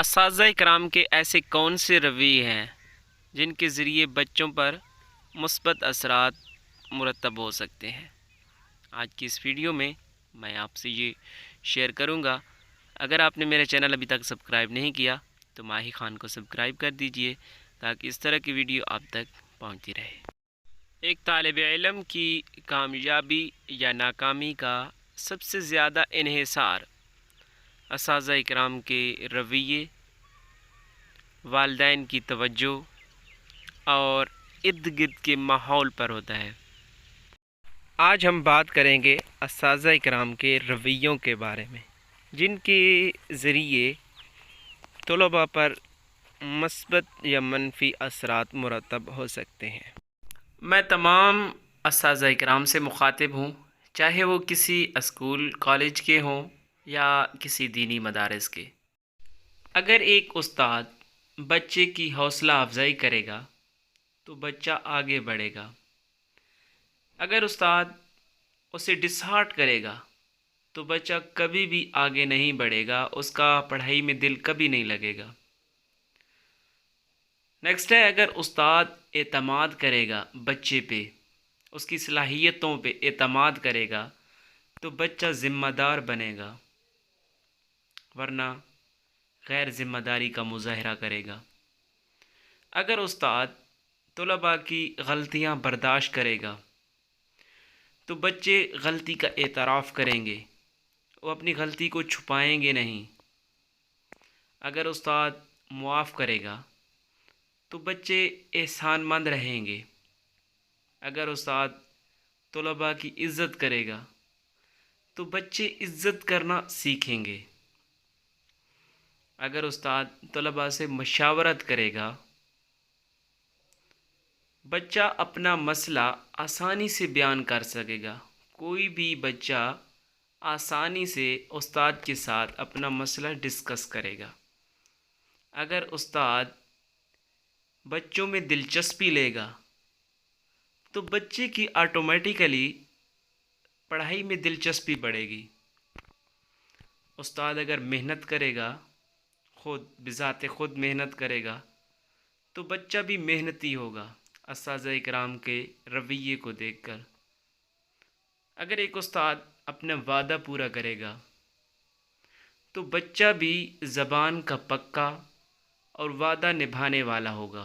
اساتذہ کرام کے ایسے کون سے رویے ہیں جن کے ذریعے بچوں پر مثبت اثرات مرتب ہو سکتے ہیں؟ آج کی اس ویڈیو میں میں آپ سے یہ شیئر کروں گا۔ اگر آپ نے میرا چینل ابھی تک سبسکرائب نہیں کیا تو ماہی خان کو سبسکرائب کر دیجئے تاکہ اس طرح کی ویڈیو آپ تک پہنچتی رہے۔ ایک طالب علم کی کامیابی یا ناکامی کا سب سے زیادہ انحصار اساتذہ کرام کے رویے، والدین کی توجہ اور ارد گرد کے ماحول پر ہوتا ہے۔ آج ہم بات کریں گے اساتذہ کرام کے رویوں کے بارے میں، جن کے ذریعے طلباء پر مثبت یا منفی اثرات مرتب ہو سکتے ہیں۔ میں تمام اساتذہ کرام سے مخاطب ہوں، چاہے وہ کسی اسکول کالج کے ہوں یا کسی دینی مدارس کے۔ اگر ایک استاد بچے کی حوصلہ افزائی کرے گا تو بچہ آگے بڑھے گا۔ اگر استاد اسے ڈسہارٹ کرے گا تو بچہ کبھی بھی آگے نہیں بڑھے گا، اس کا پڑھائی میں دل کبھی نہیں لگے گا۔ نیکسٹ ہے، اگر استاد اعتماد کرے گا بچے پہ، اس کی صلاحیتوں پہ اعتماد کرے گا تو بچہ ذمہ دار بنے گا، ورنہ غیر ذمہ داری کا مظاہرہ کرے گا۔ اگر استاد طلباء کی غلطیاں برداشت کرے گا تو بچے غلطی کا اعتراف کریں گے، وہ اپنی غلطی کو چھپائیں گے نہیں۔ اگر استاد معاف کرے گا تو بچے احسان مند رہیں گے۔ اگر استاد طلباء کی عزت کرے گا تو بچے عزت کرنا سیکھیں گے۔ اگر استاد طلباء سے مشاورت کرے گا، بچہ اپنا مسئلہ آسانی سے بیان کر سکے گا۔ کوئی بھی بچہ آسانی سے استاد کے ساتھ اپنا مسئلہ ڈسکس کرے گا۔ اگر استاد بچوں میں دلچسپی لے گا تو بچے کی آٹومیٹیکلی پڑھائی میں دلچسپی بڑھے گی۔ استاد اگر محنت کرے گا، خود بذات خود محنت کرے گا تو بچہ بھی محنتی ہوگا اساتذہ کرام کے رویے کو دیکھ کر۔ اگر ایک استاد اپنا وعدہ پورا کرے گا تو بچہ بھی زبان کا پکا اور وعدہ نبھانے والا ہوگا۔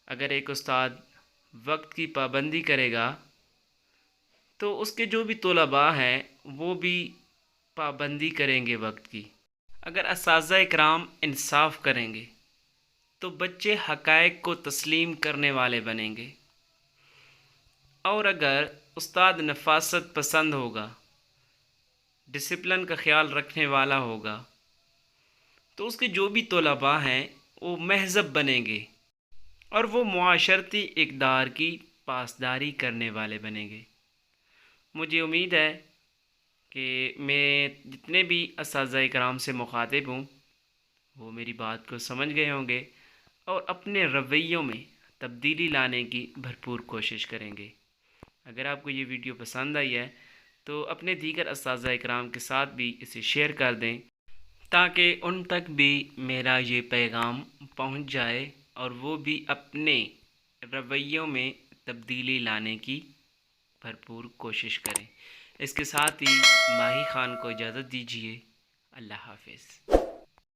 اگر ایک استاد وقت کی پابندی کرے گا تو اس کے جو بھی طلباء ہیں وہ بھی پابندی کریں گے وقت کی۔ اگر اساتذہ کرام انصاف کریں گے تو بچے حقائق کو تسلیم کرنے والے بنیں گے، اور اگر استاد نفاست پسند ہوگا، ڈسپلن کا خیال رکھنے والا ہوگا تو اس کے جو بھی طلباء ہیں وہ مہذب بنیں گے اور وہ معاشرتی اقدار کی پاسداری کرنے والے بنیں گے۔ مجھے امید ہے کہ میں جتنے بھی اساتذہ کرام سے مخاطب ہوں وہ میری بات کو سمجھ گئے ہوں گے اور اپنے رویوں میں تبدیلی لانے کی بھرپور کوشش کریں گے۔ اگر آپ کو یہ ویڈیو پسند آئی ہے تو اپنے دیگر اساتذہ کرام کے ساتھ بھی اسے شیئر کر دیں تاکہ ان تک بھی میرا یہ پیغام پہنچ جائے اور وہ بھی اپنے رویوں میں تبدیلی لانے کی بھرپور کوشش کریں۔ اس کے ساتھ ہی ماہی خان کو اجازت دیجیے۔ اللہ حافظ۔